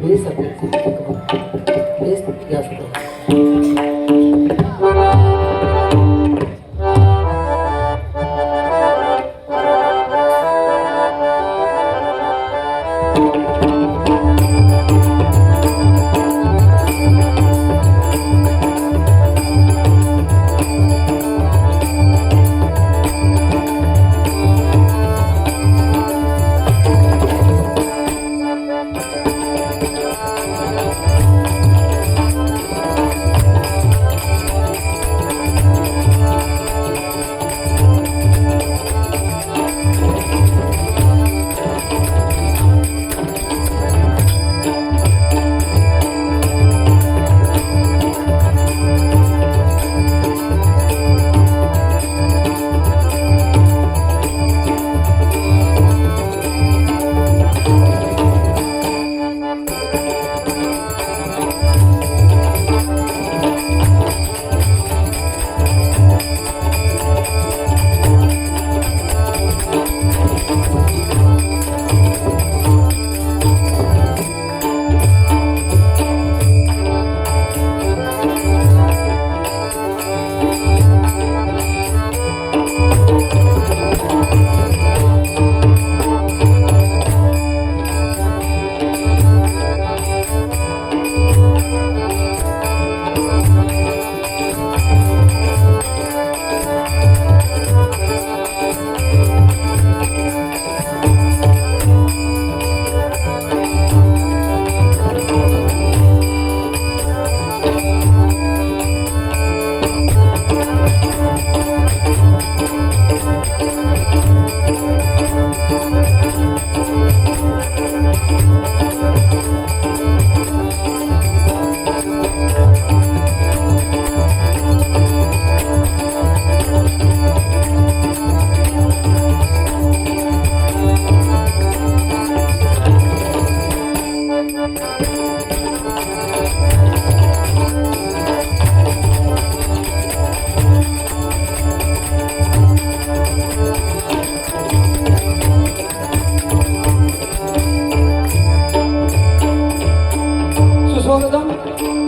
Base base जास्त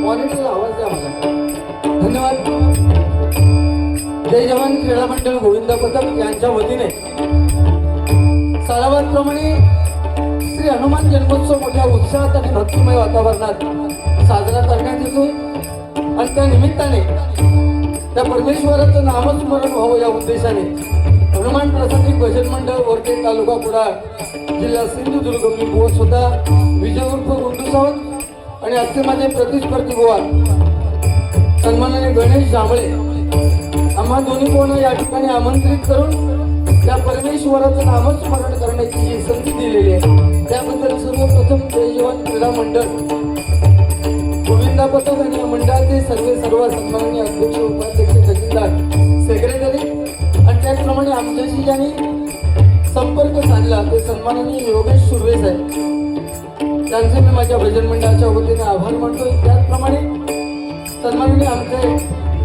मॉनिटरला आवाज द्या मला. धन्यवाद. जय जवान क्रीडा मंडळ गोविंद पथक यांच्या वतीने सालाबादप्रमाणे श्री हनुमान जन्मोत्सव मोठ्या उत्साहात आणि भक्तिमय वातावरणात साजरा करण्यात येतो आणि त्या निमित्ताने त्या परमेश्वराचं नामस्मरण व्हावं या उद्देशाने हनुमान प्रसंगी भजन मंडळ वरते तालुका कुडाळ जिल्हा सिंधुदुर्ग मी बुवा स्वतः विजय उर्फ गुंडू सावंत आणि आजचे माझे प्रतिस्पर्धी बुवा सन्माननीय गणेश जांभळे आम्हा दोन्ही कोण या ठिकाणी आमंत्रित करून त्या परमेश्वराचं नामस्मरण करण्याची जी संधी दिलेली आहे त्याबद्दल सर्वप्रथम जय जवान क्रीडा मंडळ गोविंदा पथक आणि मंडळाचे सर्व सन्माननीय अध्यक्ष उपाध्यक्ष खजिनदार सेक्रेटरी आणि त्याचप्रमाणे आमच्याशी ज्यांनी संपर्क साधला ते सन्माननीय योगेश सुर्वे साहेब त्यांचे मी माझ्या भजन मंडळाच्या वतीने आभार मानतोय. त्याचप्रमाणे सन्माननीय आमचे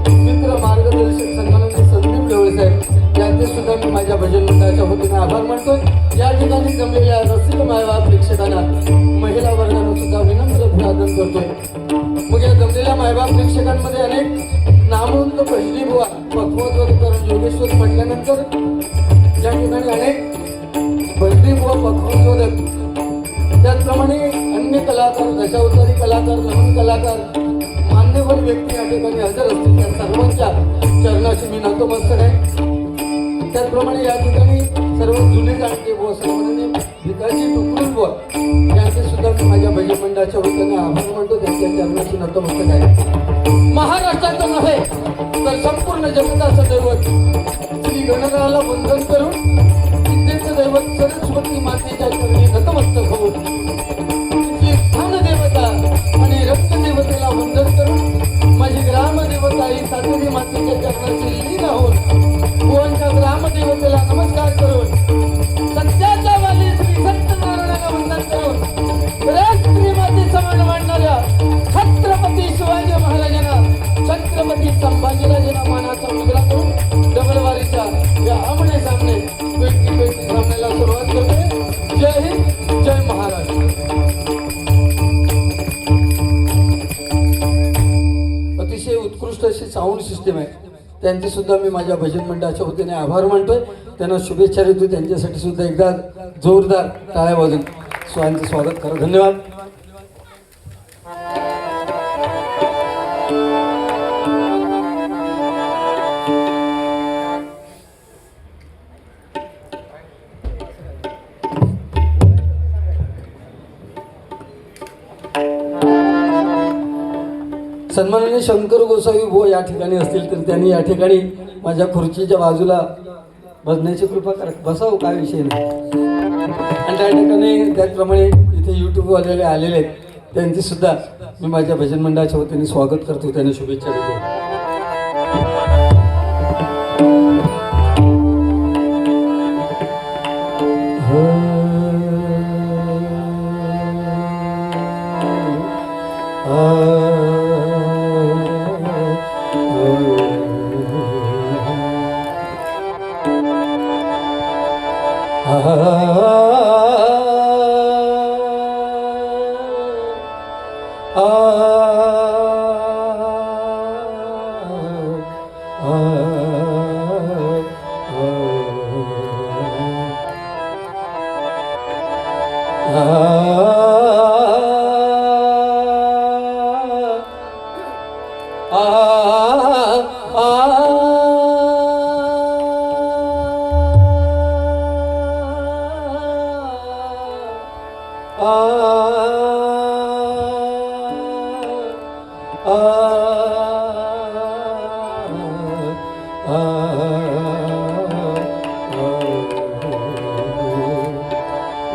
मित्र मार्गदर्शक सन्माननीय संदीप ढवळे साहेब यांचे सुद्धा मी माझ्या भजन मंडळाच्या वतीने आभार मानतोय. या ठिकाणी जमलेल्या रसिक मायबाप प्रेक्षकांना महिला वर्गानं सुद्धा विनम्र अभिवादन करतोय. मग या जमलेल्या मायबाप प्रेक्षकांमध्ये अनेक नामवंत भजनी बुवा पखवतकरण योगेश्वर म्हटल्यानंतर या ठिकाणी अनेक भजनी बुवा पखवतोदक त्याचप्रमाणे अन्य कलाकार दशावतारी कलाकार नमन कलाकार मान्यवर व्यक्ती या ठिकाणी हजर असतील त्या सर्वांच्या चरणाशी मी नतमस्तक आहे. त्याचप्रमाणे या ठिकाणी सर्व जुने जाणते व सन्माननीय भिकाजी टुकडून बुवा यांचे सुद्धा मी माझ्या भजन मंडळाच्या वतीने आभार मानतो. त्यांच्या चरणाशी नतमस्तक आहे. महाराष्ट्राचं नव्हे तर संपूर्ण जगताचं दैवत श्री गणरायाला वंदन करून विद्येचं दैवत सरस्वती मातेच्या चरणी नतमस्तक होऊन तिथली स्थानदेवता आणि रक्तदेवतेला वंदन करून माझी ग्रामदेवता ही सातेरी मातेच्या चरणाची लीन होऊन भुवनच्या ग्रामदेवतेला नमस्कार करून सत्याच्या वाली श्री सत्यनारायणाला वंदन करून राष्ट्रीय माते समान मांडणाऱ्या छत्रपती शिवाजी महाराजांना छत्रपती संभाजीराजांना मानाचा मुजरा करून डबलवारीच्या या आमने सामने पेटी सामन्याला सुरुवात करते. जय हिंद. त्यांचे सुद्धा मी माझ्या भजन मंडळाच्या वतीने आभार मानतोय. त्यांना शुभेच्छा देतो. त्यांच्यासाठी सुद्धा एकदा जोरदार टाळ्या वाजून स्वांचं स्वागत करा. धन्यवाद. सन्माननीय शंकर गोसावी भाऊ या ठिकाणी असतील तर त्यांनी या ठिकाणी माझ्या खुर्चीच्या बाजूला बसण्याची कृपा करा. बसावं, काय विषय नाही. आणि त्या ठिकाणी त्याचप्रमाणे इथे यूट्यूबवालेले आलेले आहेत, त्यांची सुद्धा मी माझ्या भजन मंडळाच्या वतीने स्वागत करतो. त्यांना शुभेच्छा देतो.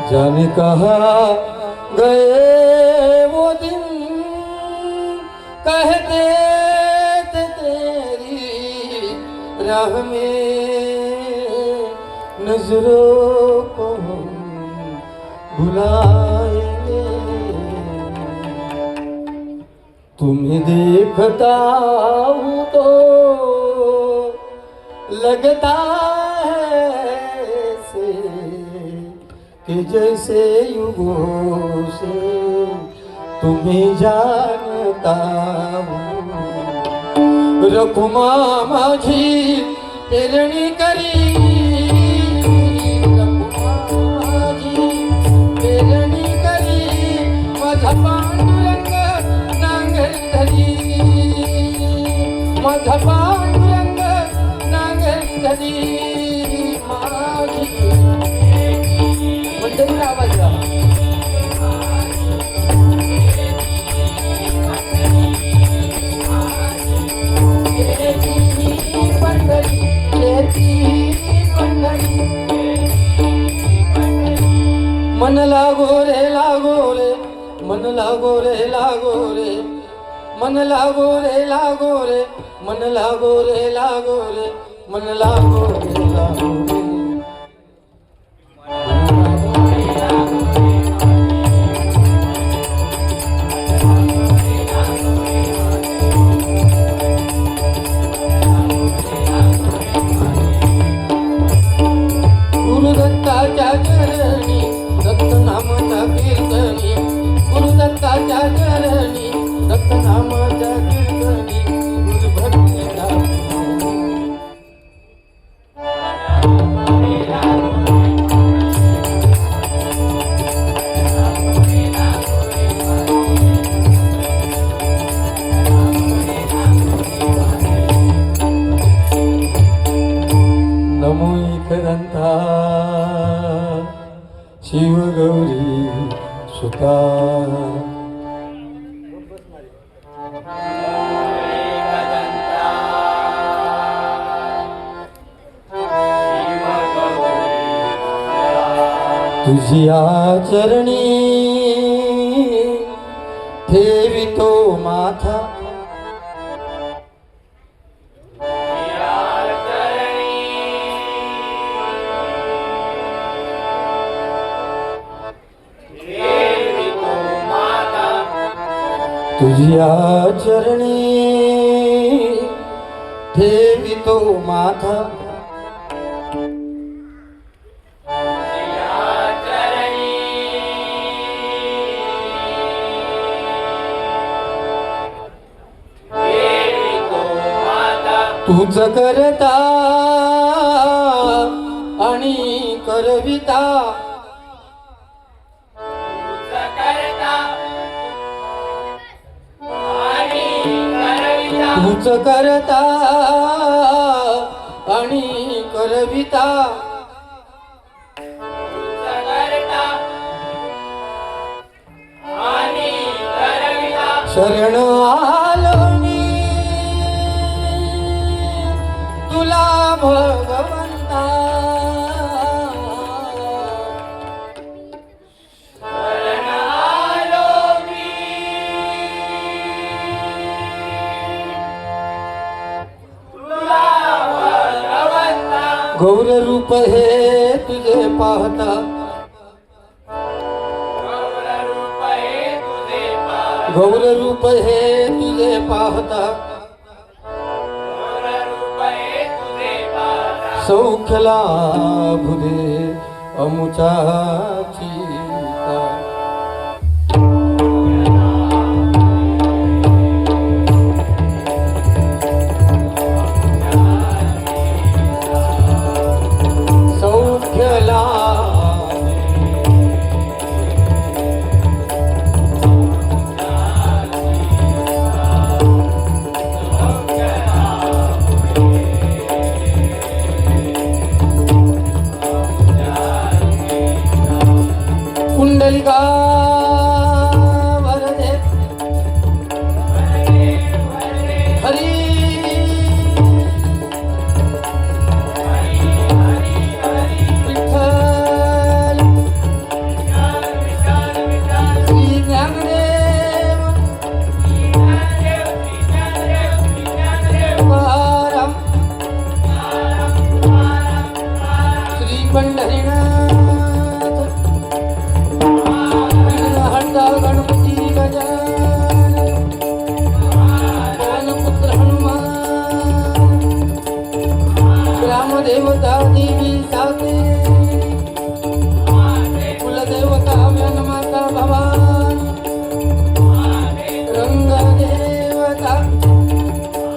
जाने कहा गए वो दिन कहते थे तेरी राह में नजरों को भुलाएंगे. तुम्हें देखता हूँ तो लगता है कि जैसे युगों से तुम्हें जानता हूँ. रखुमा माझी पेरणी करी, रखुमा माझी पेरणी करी, माझा पांडुरंग नांगर धरी, माझा पांडुरंग नांगर धरी. मन लागो रे लागो रे, मन लागो रे लागो रे, मन लागो रे लागो रे, मन लागो रे लागो रे, मन लागो रे लागो रे. गुरुदत्ताच्या चरणी दत्तनामाच्या कीर्तनी, गुरुदत्ताच्या चरणी दत्तनामाच्या कीर्तनी, गुरुभक्ती नमो एकदंता शिव गौरी सुता. तुझिया चरणी ठेवितो माथा, तुझिया चरणी ठेवितो माथा, तूच करता आणि करविता, तूच करता आणि करविता, शरण आलो मी तुला भगवंता, शरण आलो मी तुला भगवंता, गौर रूप हे तुझे पाहता, गौर रूप हे तुझे पाहता, सौख्य लाभू दे अमुचाची का. सौख्य कुंडलिका वरदे हरी, विठ्ठल श्री ज्ञानदेव तुकाराम, श्री पंढरीनाथ गणपती गजानन, पवनपुत्र हनुमान, ग्रामदेवता देवी साते, कुलदेवता माता भवानी, रंगदेवता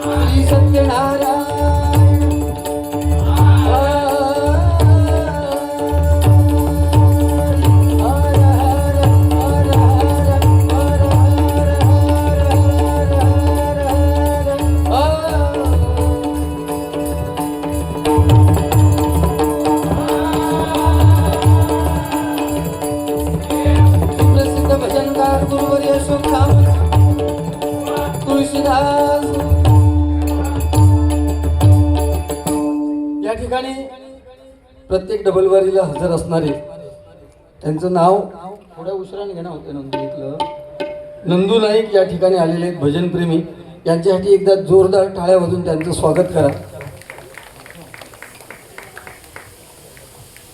श्री सत्यनारायण, तुळशीदास. या ठिकाणी प्रत्येक डबलवारीला हजर असणारे त्यांचं नाव थोड्या उशिराने घेणं होतं. नंदू नाईक या ठिकाणी आलेले आहेत भजनप्रेमी, यांच्यासाठी एकदा जोरदार टाळ्या वाजून त्यांचं स्वागत करा.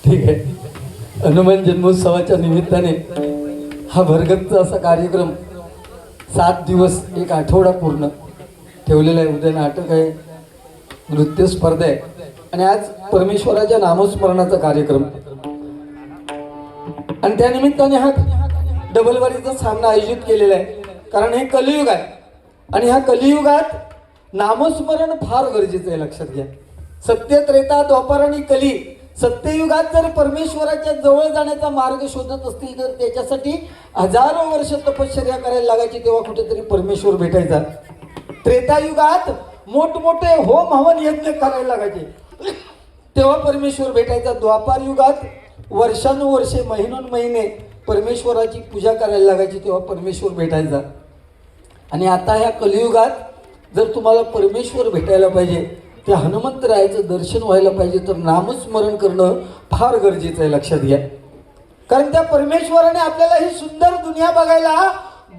ठीक आहे. हनुमान जन्मोत्सवाच्या निमित्ताने हा भरगच्च असा कार्यक्रम 7 दिवस, एक आठवडा पूर्ण ठेवलेला आहे. उद्या नाटक आहे, नृत्य स्पर्धा आहे आणि आज परमेश्वराच्या नामस्मरणाचा कार्यक्रम, आणि त्या निमित्ताने हा डबलवारीचा सामना आयोजित केलेला आहे. कारण हे कलियुग आहे आणि ह्या कलियुगात नामस्मरण फार गरजेचं आहे. लक्षात घ्या. सत्य, त्रेता, द्वापार आणि कली, सत्ययुगात जर परमेश्वराच्या जवळ जाण्याचा मार्ग शोधत असतील तर त्याच्यासाठी हजारो वर्ष तपश्चर्या करायला लागायची, तेव्हा कुठेतरी परमेश्वर भेटायचा. त्रेतायुगात मोठमोठे होम हवन यज्ञ करायला लागायचे, तेव्हा परमेश्वर भेटायचा. द्वापार युगात वर्षानुवर्षे, महिनोन्महिने परमेश्वराची पूजा करायला लागायची, तेव्हा परमेश्वर भेटायचा. आणि आता ह्या कलियुगात जर तुम्हाला परमेश्वर भेटायला पाहिजे, त्या हनुमंतरायाचं दर्शन व्हायला पाहिजे, तर नामस्मरण करणं फार गरजेचं आहे. लक्षात घ्या. कारण त्या परमेश्वराने आपल्याला ही सुंदर दुनिया बघायला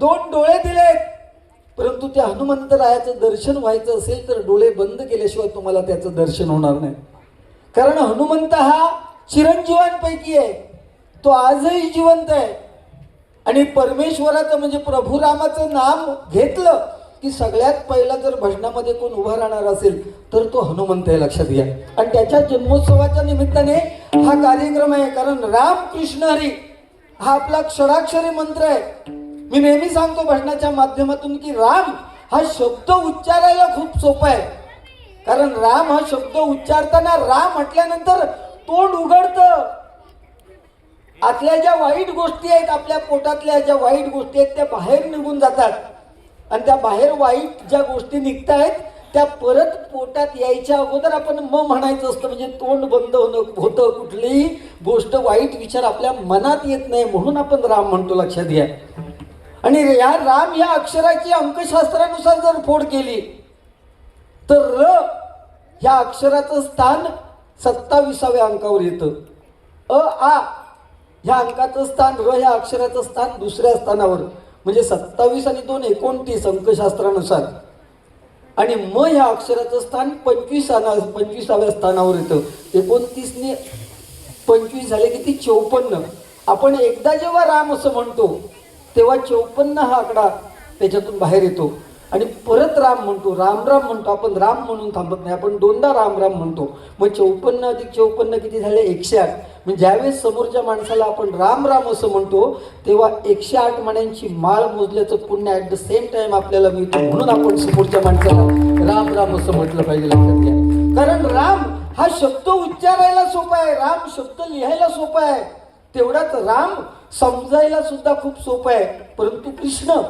2 डोळे दिलेत, परंतु त्या हनुमंतरायाचं दर्शन व्हायचं असेल तर डोळे बंद केल्याशिवाय तुम्हाला त्याचं दर्शन होणार नाही. कारण हनुमंत हा चिरंजीवांपैकी आहे, तो आजही जिवंत आहे. आणि परमेश्वराचं म्हणजे प्रभू रामाचं नाम घेतलं की सगळ्यात पहिला जर भजनामध्ये कोण उभा राहणार असेल तर तो हनुमंत आहे. लक्षात घ्या. आणि त्याच्या जन्मोत्सवाच्या निमित्ताने हा कार्यक्रम आहे. कारण राम कृष्ण हरी हा आपला षडाक्षरी मंत्र आहे. मी नेहमी सांगतो भजनाच्या माध्यमातून की राम हा शब्द उच्चारायला खूप सोपा आहे, कारण राम हा शब्द उच्चारताना राम म्हटल्यानंतर तोंड उघडतं. आतल्या ज्या वाईट गोष्टी आहेत, आपल्या पोटातल्या ज्या वाईट गोष्टी आहेत त्या बाहेर निघून जातात. आणि त्या बाहेर वाईट ज्या गोष्टी निघतायत त्या परत पोटात यायच्या अगोदर आपण म्हणायचं असतं. म्हणजे तोंड बंद होतं, कुठलीही गोष्ट वाईट विचार आपल्या मनात येत नाही, म्हणून आपण राम म्हणतो. लक्षात घ्या. आणि या राम या अक्षराची अंकशास्त्रानुसार जर फोड केली तर र ह्या अक्षराचं स्थान 27व्या अंकावर येतं. आ ह्या अंकाचं स्थान, र ह्या अक्षराचं स्थान दुसऱ्या स्थानावर. म्हणजे 27 आणि 2 29 अंकशास्त्रानुसार. आणि म ह्या अक्षराचं स्थान 25व्या स्थानावर येतं. 29 ने 25 झाले किती? 54. आपण एकदा जेव्हा राम असं म्हणतो तेव्हा 54 हा आकडा त्याच्यातून बाहेर येतो. आणि परत राम म्हणतो, राम राम म्हणतो. आपण राम म्हणून थांबत नाही, आपण दोनदा राम राम म्हणतो. मग 54 अधिक 54 किती झाले? 108. म्हणजे ज्यावेळेस समोरच्या माणसाला आपण राम राम असं म्हणतो तेव्हा 108 मण्यांची माळ मोजल्याचं पुण्य ॲट द सेम टाइम आपल्याला मिळतं. म्हणून आपण समोरच्या माणसाला राम राम असं म्हटलं पाहिजे. लक्षात घ्या. कारण राम हा शब्द उच्चारायला सोपा आहे, राम शब्द लिहायला सोपा आहे, तेवढाच राम समजायला सुद्धा खूप सोपं आहे. परंतु कृष्ण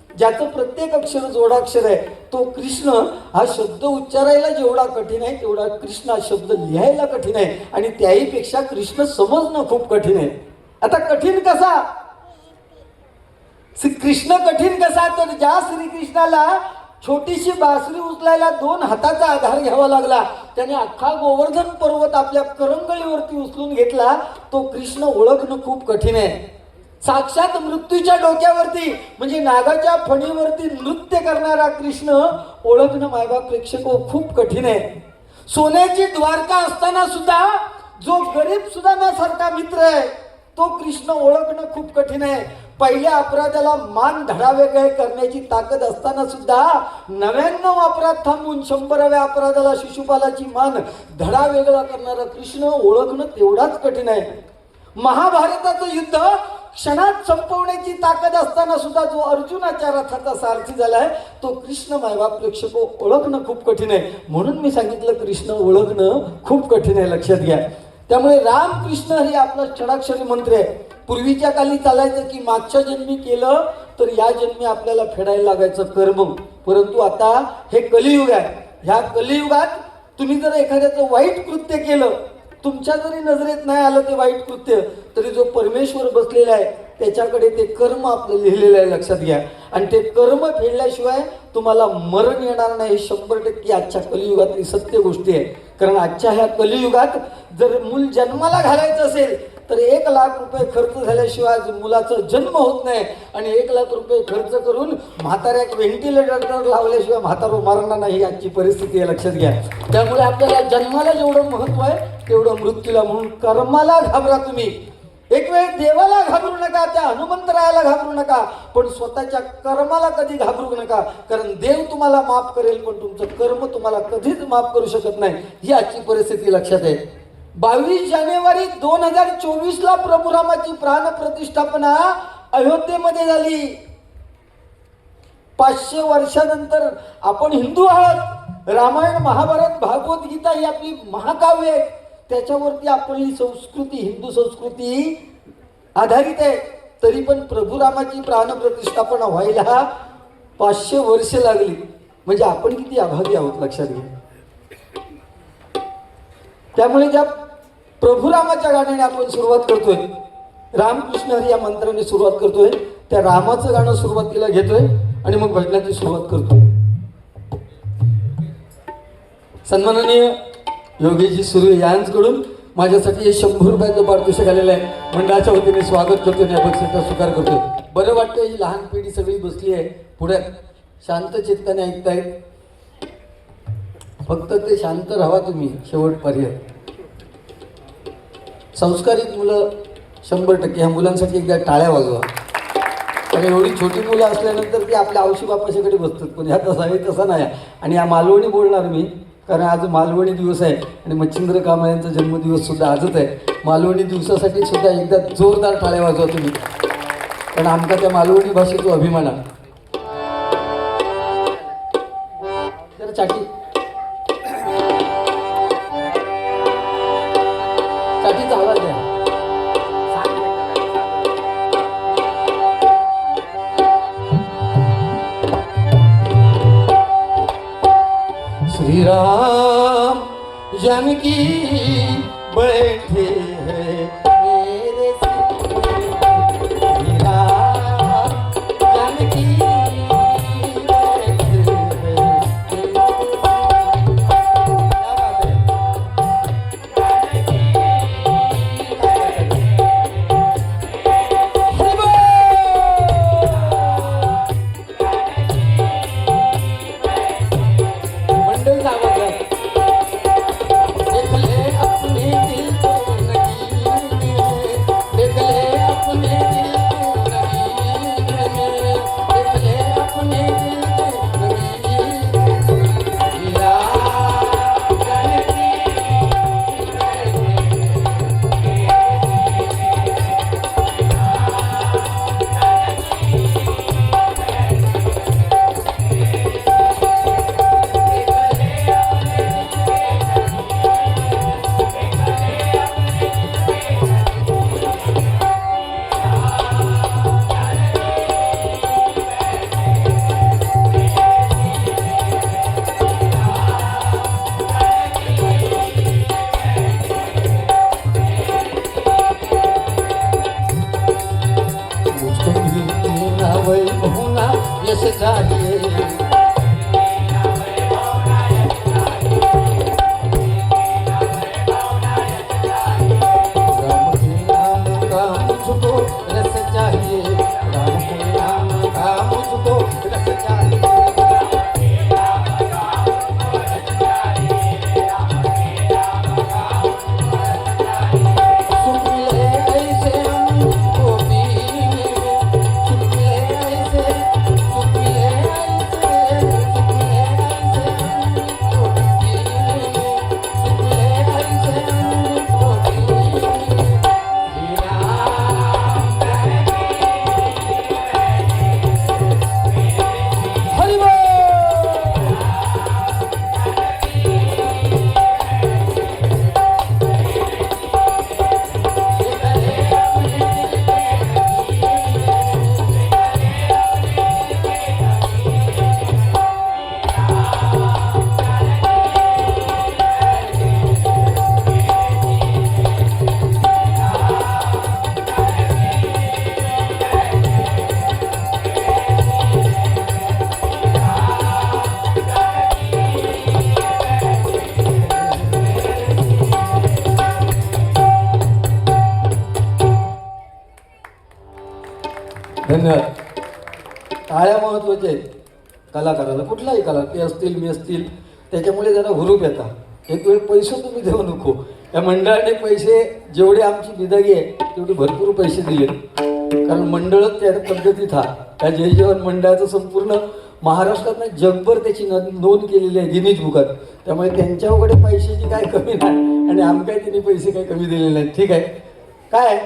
ज्याचं प्रत्येक अक्षर जोडाक्षर आहे, तो कृष्ण हा शब्द उच्चारायला जेवढा कठीण आहे तेवढा कृष्ण हा शब्द लिहायला कठीण आहे. आणि त्याहीपेक्षा कृष्ण समजणं खूप कठीण आहे. आता कठीण कसा? कृष्ण कठीण कसा? तर ज्या श्रीकृष्णाला छोटीशी बासरी उचलायला 2 हाताचा आधार घ्यावा लागला, त्याने अख्खा गोवर्धन पर्वत आपल्या करंगळीवरती उचलून घेतला, तो कृष्ण ओळखणं खूप कठीण आहे. साक्षात मृत्यूच्या डोक्यावरती म्हणजे नागाच्या फणीवरती नृत्य करणारा कृष्ण ओळखणं मायबाप प्रेक्षक खूप कठीण आहे. सोन्याची द्वारका असताना सुद्धा जो गरीब सुदाम्यासारखा मित्र आहे तो कृष्ण ओळखणं खूप कठीण आहे. पहिल्या अपराधाला मान धडावेगळे करण्याची ताकद असताना सुद्धा 99 अपराध थांबून 100व्या अपराधाला शिशुपालाची मान धडावेगळा करणारा कृष्ण ओळखणं तेवढाच कठीण आहे. महाभारताचं युद्ध क्षणात संपवण्याची ताकद असताना सुद्धा जो अर्जुनाच्या रथाचा सारथी झालाय तो कृष्ण मायबाप प्रेक्षक ओळखणं खूप कठीण आहे. म्हणून मी सांगितलं कृष्ण ओळखणं खूप कठीण आहे. लक्षात घ्या. त्यामुळे राम कृष्ण हे आपला षडाक्षरी मंत्र आहे. पूर्वीच्या काली चालायचं की मागच्या जन्मी केलं तर या जन्मी आपल्याला फेडायला लागायचं कर्म. परंतु आता हे कलियुग आहे. ह्या कलियुगात तुम्ही जर एखाद्याचं वाईट कृत्य केलं, तुमच्या जरी नजरेत नाही आलं ते वाईट कृत्य, तरी जो परमेश्वर बसलेला आहे त्याच्याकडे ते कर्म आपलं लिहिलेलं आहे. लक्षात घ्या. आणि ते कर्म फेडल्याशिवाय तुम्हाला मरण येणार नाही. 100% आजच्या कलियुगातली सत्य गोष्टी आहे. कारण आजच्या ह्या कलियुगात जर मूल जन्माला घालायचं असेल तर 1 लाख रुपये खर्च झाल्याशिवाय मुलाचा जन्म होत नाही. आणि 1 लाख रुपये खर्च करून म्हाताऱ्याक व्हेंटिलेटर लावल्याशिवाय म्हातारो मरणार नाही. आजची परिस्थिती आहे. लक्षात घ्या. त्यामुळे आपल्याला जन्माला जेवढं महत्व आहे तेवढं मृत्यूला. म्हणून कर्माला घाबरा तुम्ही. एक वेळ देवाला घाबरू नका, त्या हनुमंतरायाला घाबरू नका, पण स्वतःच्या कर्माला कधी घाबरू नका. कारण देव तुम्हाला माफ करेल पण तुमचं कर्म तुम्हाला कधीच माफ करू शकत नाही. ही आजची परिस्थिती लक्षात आहे. 22 जानेवारी 2024ला प्रभू रामाची प्राण प्रतिष्ठापना अयोध्येमध्ये झाली. 500 वर्षानंतर आपण हिंदू आहोत. रामायण महाभारत भागवत गीता ही आपली महाकाव्य आहे. त्याच्यावरती आपली संस्कृती हिंदू संस्कृती आधारित आहे. तरी पण प्रभू रामाची प्राण प्रतिष्ठापना व्हायला 500 वर्ष लागली. म्हणजे आपण किती अभागी आहोत. लक्षात घ्या. त्यामुळे ज्या प्रभू रामाच्या गाण्याने आपण सुरुवात करतोय, रामकृष्ण हरी या मंत्राने सुरुवात करतोय, त्या रामाचं गाणं सुरुवातीला घेतोय आणि मग भजनाची सुरुवात करतोय. सन्माननीय योगेशजी सुरू यांच्याकडून माझ्यासाठी हे 100 रुपयाचं पारितोषिक आलेलं आहे. मंडळाच्या वतीने स्वागत करतो आणि अपेक्षेचा स्वीकार करतो. बरं वाटतं ही लहान पिढी सगळी बसली आहे पुढ्यात, शांत चित्ताने ऐकतायत. फक्त ते शांत राहा तुम्ही शेवटपर्यंत. संस्कारित मुलं 100%. ह्या मुलांसाठी एकदा टाळ्या वाजवा. कारण एवढी छोटी मुलं असल्यानंतर ती आपल्या औशी बापाशाकडे बसतात, पण ह्या तसा आहे तसा नाही. आणि या मालवणी बोलणार मी, कारण आज मालवणी दिवस आहे आणि मच्छिंद्र कांबळे यांचा जन्मदिवस सुद्धा आजच आहे. मालवणी दिवसासाठी सुद्धा एकदा जोरदार टाळ्या वाजवा तुम्ही, कारण आमचा त्या मालवणी भाषेचा अभिमान आहे. जरा चाटी श्री राम जानकी बैठे हैं मेरे सिर पे। श्री राम जानकी बैठे हैं मेरे सिर पे। क्या बात है? हरि बोल। मंडळीचा आवाज आहे. देख ले अपने दिल को नगीने में, देख ले अपने दिल को नगीने में, देख ले अपने दिल को नगीने में। राम जानकी मुझको मिलना वही होना यश चाहिए। राम के नाम का मुझको रस चाहिए, राम के नाम का मुझको रस चाहिए। सुख मिले ऐसे हमको पीने में, सुख मिले ऐसे, सुख मिले ऐसे, सुख मिले ऐसे हमको पीने में, सुख मिले ऐसे हमको पीने में। श्री राम हरि बोल। धन्यवाद. टाळ्या महत्वाच्या आहेत कलाकाराला, कुठलाही कला, ते असतील मी असतील, त्याच्यामुळे जरा हुरूप येतात. एक वेळ पैसे तुम्ही देऊ नको. या मंडळाने पैसे जेवढे आमची बिदागी आहे तेवढे भरपूर पैसे दिले, कारण मंडळच त्या पद्धतीत हा त्या जय जवान मंडळाचं संपूर्ण महाराष्ट्रात नाही जगभर त्याची नोंद केलेली आहे गिनीज बुकात. त्यामुळे त्यांच्याकडे पैशाची काय कमी नाही आणि आमकाही त्यांनी पैसे काही कमी दिलेले नाहीत. ठीक आहे, काय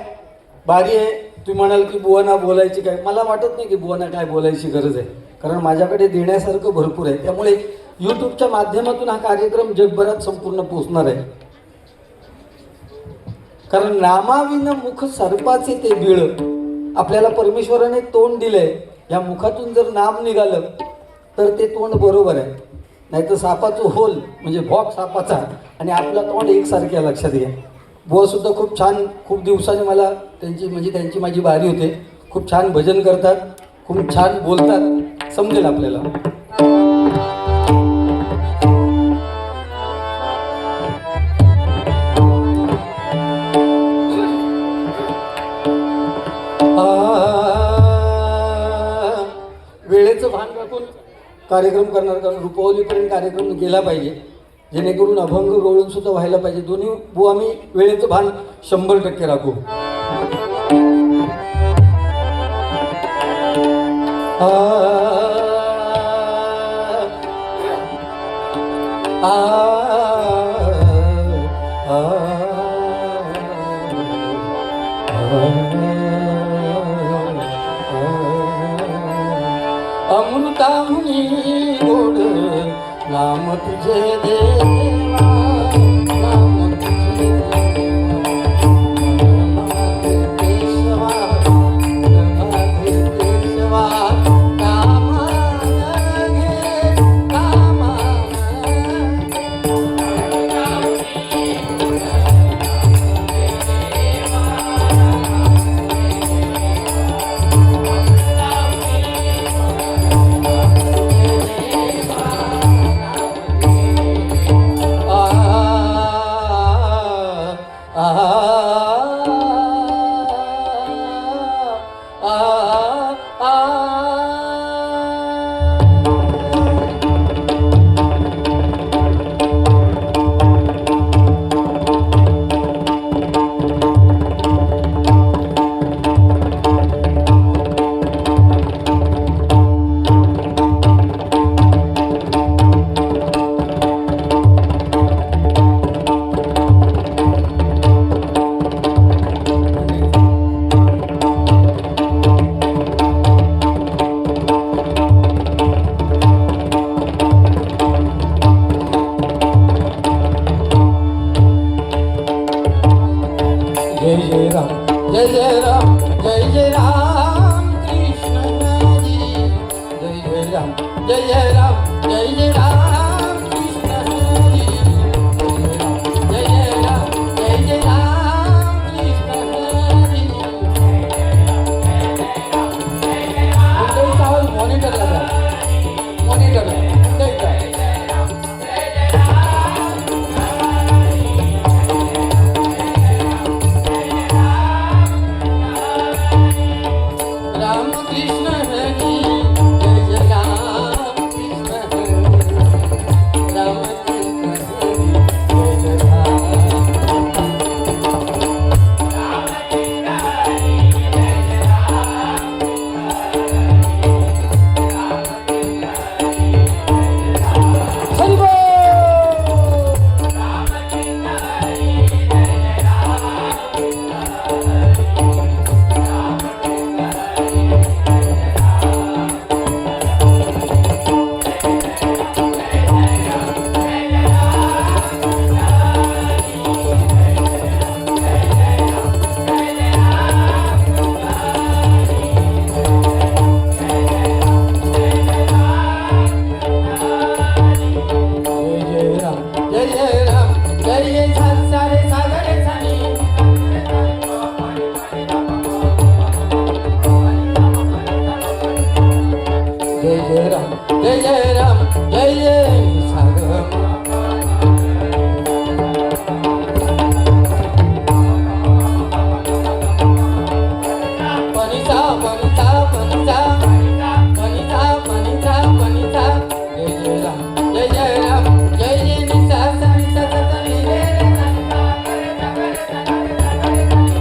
बारी आहे. तुम्ही म्हणाल की बुवांना बोलायची काय, मला वाटत नाही की बुवांना काय बोलायची गरज आहे, कारण माझ्याकडे देण्यासारखं भरपूर आहे. त्यामुळे यूट्यूबच्या माध्यमातून हा कार्यक्रम जगभरात संपूर्ण पोचणार आहे. कारण नामाविन मुख सर्पाचे ते बिळ, आपल्याला परमेश्वराने तोंड दिलंय, या मुखातून जर नाम निघालं तर ते तोंड बरोबर आहे. नाही तर सापाचं होल म्हणजे भॉक सापाचा आणि आपला तोंड एकसारख्या. लक्षात घ्या. बुवा सुद्धा खूप छान, खूप दिवसाने मला त्यांची माझी बारी होते. खूप छान भजन करतात, खूप छान बोलतात, समजेल आपल्याला. वेळेचं भान राखून कार्यक्रम करणार, कारण रुपवलीपर्यंत कार्यक्रम गेला पाहिजे, जेणेकरून अभंग रोळून सुद्धा व्हायला पाहिजे. दोन्ही बुवा आम्ही वेळेचं भान 100% राखू. अमृताहुनी गोड नाम तुझे देवा, नाम तुझे माझे केशवा, माझे केशवा, कामान घे, कामान जय जय राम जय जय राम जय जय राम कृष्ण हरी जय जय राम जय जय राम जय जय राम कृष्ण हरी जय जय राम जय जय राम कृष्ण हरी मंडळी आवाज मॉनिटरला जा मॉनिटरला राम कृष्ण हरी जय जय राम कृष्ण हरी राम कृष्ण हरी जय जय राम हरी बोल जय जय राम जय जय सारे सागरे सानी जय जय राम जय जय राम जय जय सागर पनिता पनिता पनिता पनिता पनिता पनिता जय जय राम जय जय राम जय जय निसा सा निसा सा सा नि रे रे सा सा रे सा रे सा रे सा रे सा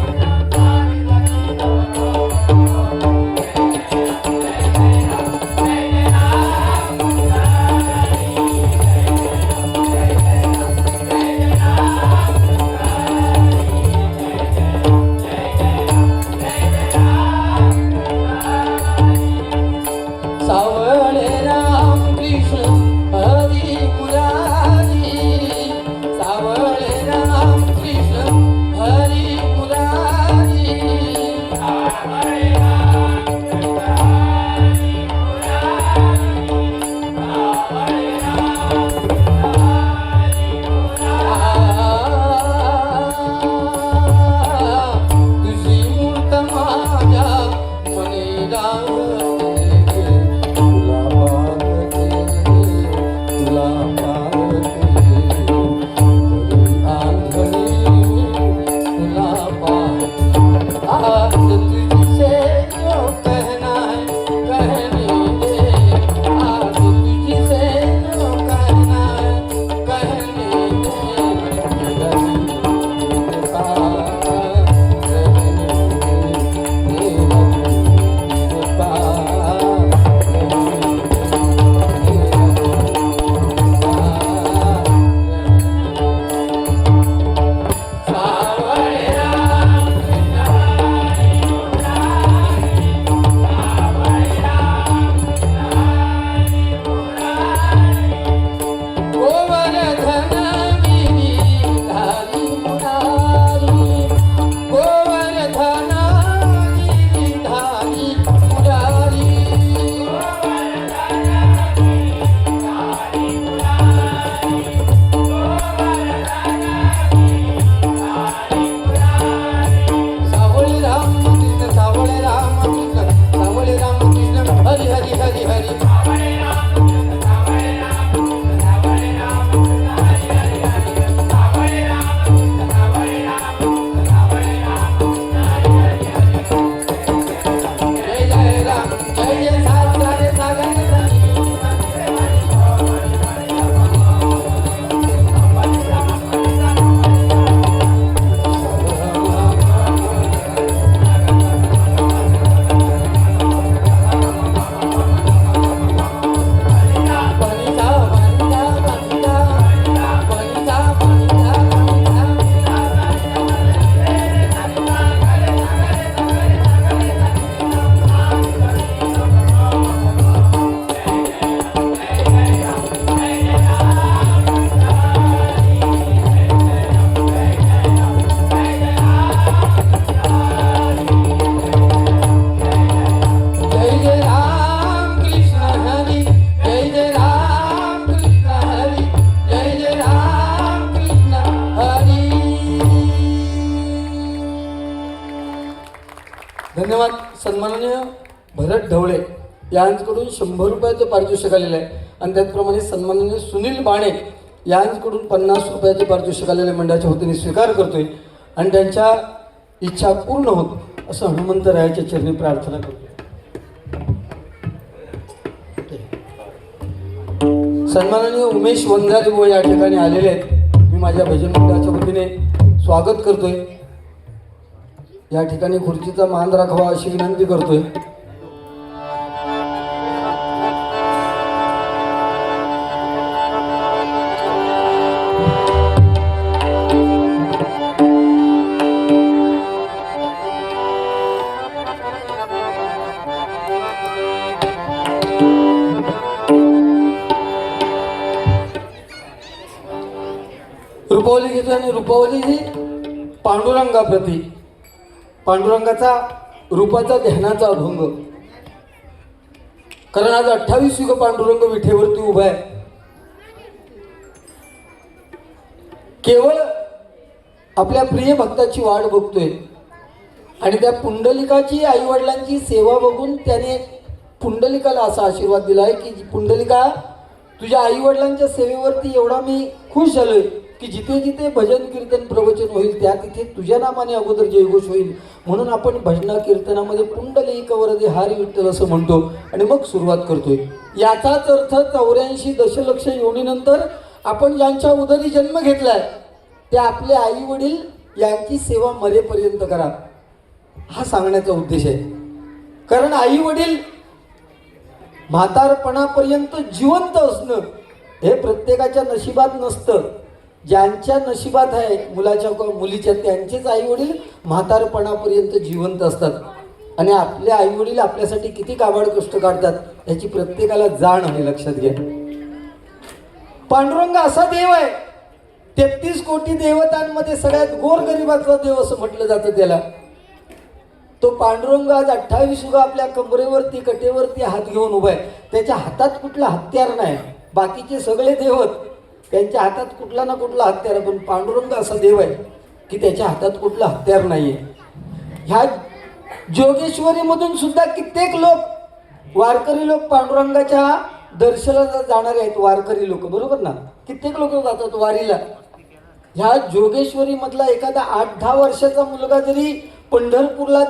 धन्यवाद. सन्माननीय भरत ढवळे यांच्याकडून 100 रुपयाचं पारितोषिक आलेलं आहे आणि त्याचप्रमाणे सन्माननीय सुनील बाणे यांच्याकडून 50 रुपयाचे पारितोषिक आलेले मंडळाच्या वतीने स्वीकार करतोय आणि त्यांच्या इच्छा पूर्ण होत असं हनुमंतरायाच्या चरणी प्रार्थना करतोय. सन्माननीय उमेश वंजारी व या ठिकाणी आलेले आहेत. मी माझ्या भजन मंडळाच्या वतीने स्वागत करतोय. या ठिकाणी खुर्चीचा मान राखावा अशी विनंती करतोय. रूपावली घेतो आणि रूपावली ही पांडुरंगाप्रती, पांडुरंगाचा रूपाचा ध्यानाचा अभंग. कारण आज 28 युग पांडुरंग विठेवरती उभा आहे. केवळ आपल्या प्रिय भक्ताची वाट बघतोय आणि त्या पुंडलिकाची आई वडिलांची सेवा बघून त्याने पुंडलिकाला असा आशीर्वाद दिला आहे की पुंडलिका, तुझ्या आई वडिलांच्या सेवेवरती एवढा मी खुश झालोय की जिथे जिथे भजन कीर्तन प्रवचन होईल त्या तिथे तुझ्या नामाने अगोदर जयघोष होईल. म्हणून आपण भजना कीर्तनामध्ये पुंडलिक वरदे हरी विठ्ठल असं म्हणतो आणि मग सुरुवात करतोय. याचाच अर्थ 84 दशलक्ष योनीनंतर आपण ज्यांच्या उदरी जन्म घेतलाय ते आपले आई वडील यांची सेवा मरेपर्यंत करा, हा सांगण्याचा उद्देश आहे. कारण आई वडील म्हातारपणापर्यंत जिवंत असणं हे प्रत्येकाच्या नशिबात नसतं. ज्यांच्या नशिबात आहे मुलाच्या मुलीच्या त्यांचेच आई वडील म्हातारपणापर्यंत जिवंत असतात आणि आपले आई वडील आपल्यासाठी किती काबाड कष्ट काढतात याची प्रत्येकाला जाण आहे. लक्षात घ्या. पांडुरंग असा देव आहे 33 कोटी देवतांमध्ये सगळ्यात गोरगरिबाचा देव असं म्हटलं जातं त्याला. तो पांडुरंग आज 28 युग आपल्या कमरेवरती कटेवरती हात घेऊन उभा आहे. त्याच्या हातात कुठला हत्यार नाही. बाकीचे सगळे देवत त्यांच्या हातात कुठला ना कुठला हत्यार, पण पांडुरंग असा देव आहे की त्याच्या हातात कुठला हत्यार नाहीये. ह्या जोगेश्वरीमधून सुद्धा कित्येक लोक वारकरी लोक पांडुरंगाच्या दर्शनाला जाणारे आहेत. वारकरी लोक, बरोबर ना, कित्येक लोक जातात वारीला. ह्या जोगेश्वरी मधला एखादा 8-10 वर्षाचा मुलगा जरी पंढरपूरला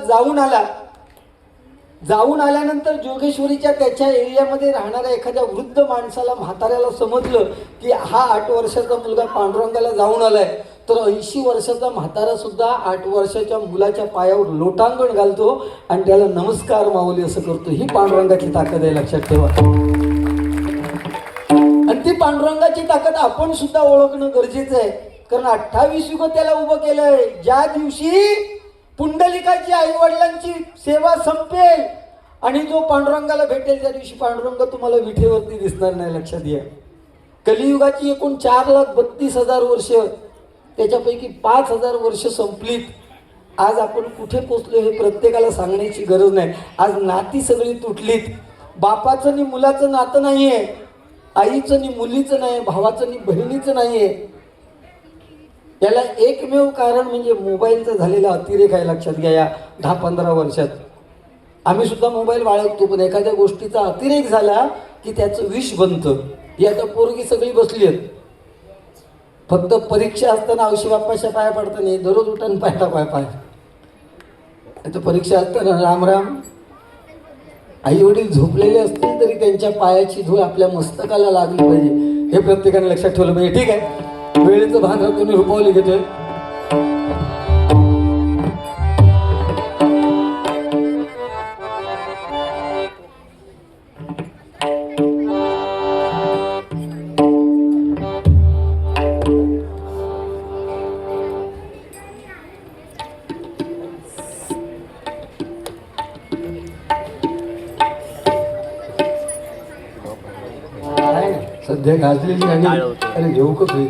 जाऊन आल्यानंतर जोगेश्वरीच्या त्याच्या एरियामध्ये राहणाऱ्या एखाद्या वृद्ध माणसाला, म्हाताऱ्याला समजलं की हा 8 वर्षाचा मुलगा पांडुरंगाला जाऊन आलाय, तर 80 वर्षाचा म्हातारा सुद्धा 8 वर्षाच्या मुलाच्या पायावर लोटांगण घालतो आणि त्याला नमस्कार माऊली असं करतो. ही पांडुरंगाची ताकद आहे, लक्षात ठेवा. आणि ती पांडुरंगाची ताकद आपण सुद्धा ओळखणं गरजेचं आहे. कारण 28 युग त्याला उभं केलंय. ज्या दिवशी पुंडलिकाची आई वडिलांची सेवा संपेल आणि जो पांडुरंगाला भेटेल त्या दिवशी पांडुरंग तुम्हाला विठेवरती दिसणार नाही. लक्षात घ्या. कलियुगाची एकूण 4,32,000 वर्ष, त्याच्यापैकी 5,000 वर्ष संपलीत. आज आपण कुठे पोचलो हे प्रत्येकाला सांगण्याची गरज नाही. आज नाती सगळी तुटलीत. बापाचं आणि मुलाचं नातं नाहीये, आईचं आणि मुलीचं नाही, भावाचं आणि बहिणीचं नाहीये. याला एकमेव कारण म्हणजे मोबाईलचा झालेला अतिरेक आहे. लक्षात घ्या. या 10-15 वर्षात आम्ही सुद्धा मोबाईल बाळगतो, पण एखाद्या गोष्टीचा अतिरेक झाला की त्याचं विष बनतं. ही आता पोरगी सगळी बसली आहेत. फक्त परीक्षा असताना औषध बाप्पाच्या पाया पडता नाही, दररोज उठून पाय टाकाय पाय. आता परीक्षा असताना राम राम, आई वडील झोपलेले असतील तरी त्यांच्या पायाची धूळ आपल्या मस्तकाला लागली पाहिजे, हे प्रत्येकाने लक्षात ठेवलं पाहिजे. ठीक आहे, वेळेचं भान राखून मी रूपावली घेतोय. सध्या गाजलेली आणि अरे घेऊ का होईल.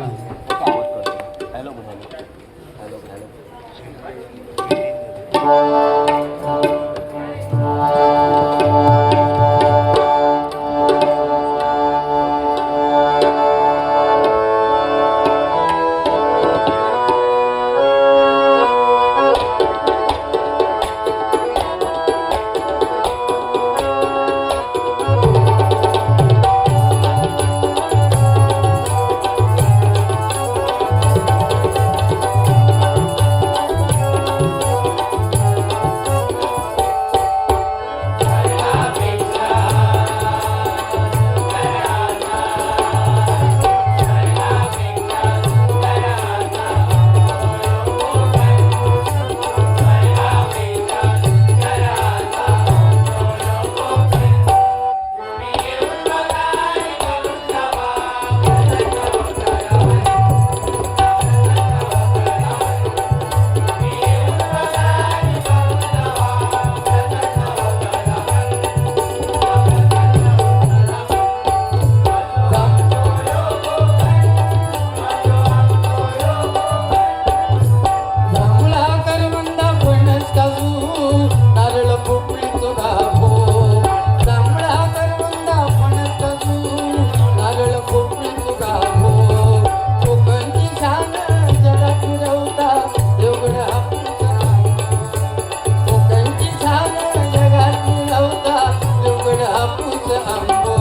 आंबो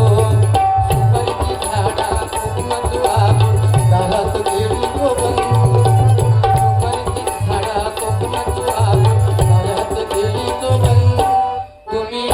सुपारीची झाडा कोकणात वाहून दारात गेली गोवन सुपारीची झाडा कोकणात वाहून दारात गेली गोवन तुम्ही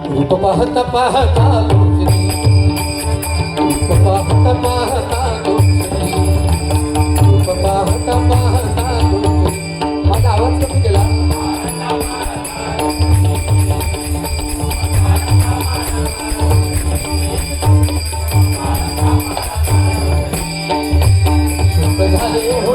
रूप पाहता पाहता लोचनी रूप पाहता पाहता लोचनी रूप पाहता पाहता लोचनी माझा आवाज कमी केला झाले हो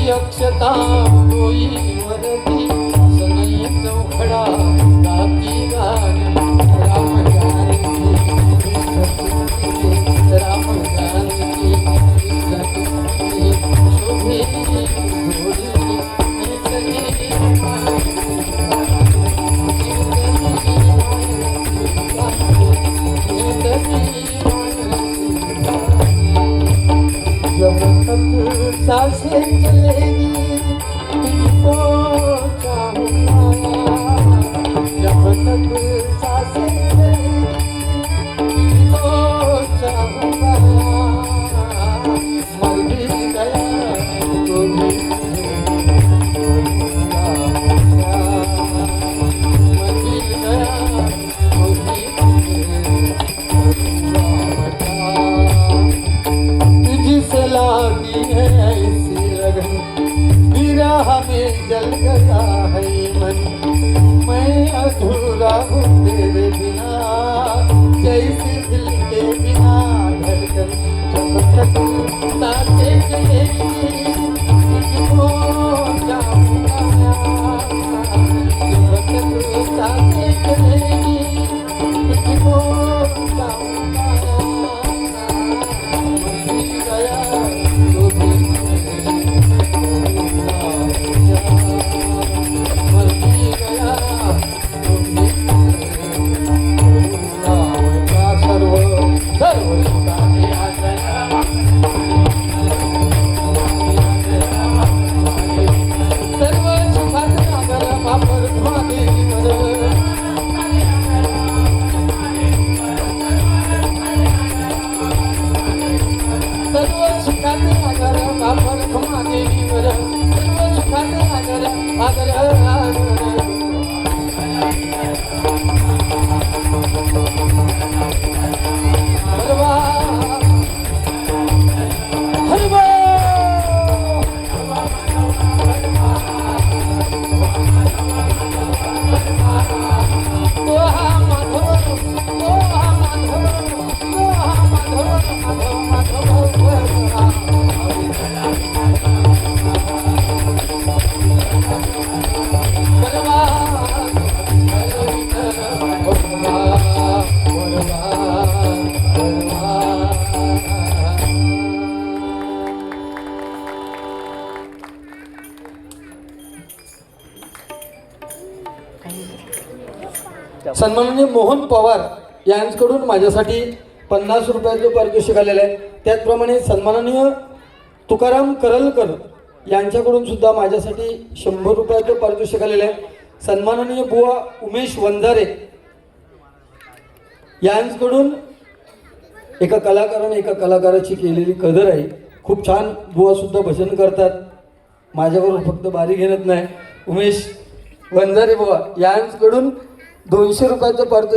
अक्षता होई वरती सनई चौखडा टाकी गाणी राम जानकी राम जानकी शोभे जब तक सांसें चलेगी सन्माननीय मोहन पवार यांच्याकडून माझ्यासाठी 50 रुपयाचं पारितोषिक आलेलं आहे. त्याचप्रमाणे सन्माननीय तुकाराम करलकर यांच्याकडून सुद्धा माझ्यासाठी 100 रुपयाचं पारितोषिक आलेलं आहे. सन्माननीय बुवा उमेश वंजारे यांच्याकडून एका कलाकाराने एका कलाकाराची केलेली कदर आहे. खूप छान बुवा सुद्धा भजन करतात, माझ्याबरोबर फक्त बारी घेत नाही. उमेश वंजारे बुवा यांच्याकडून 200 रुपयाचं पारितोषिक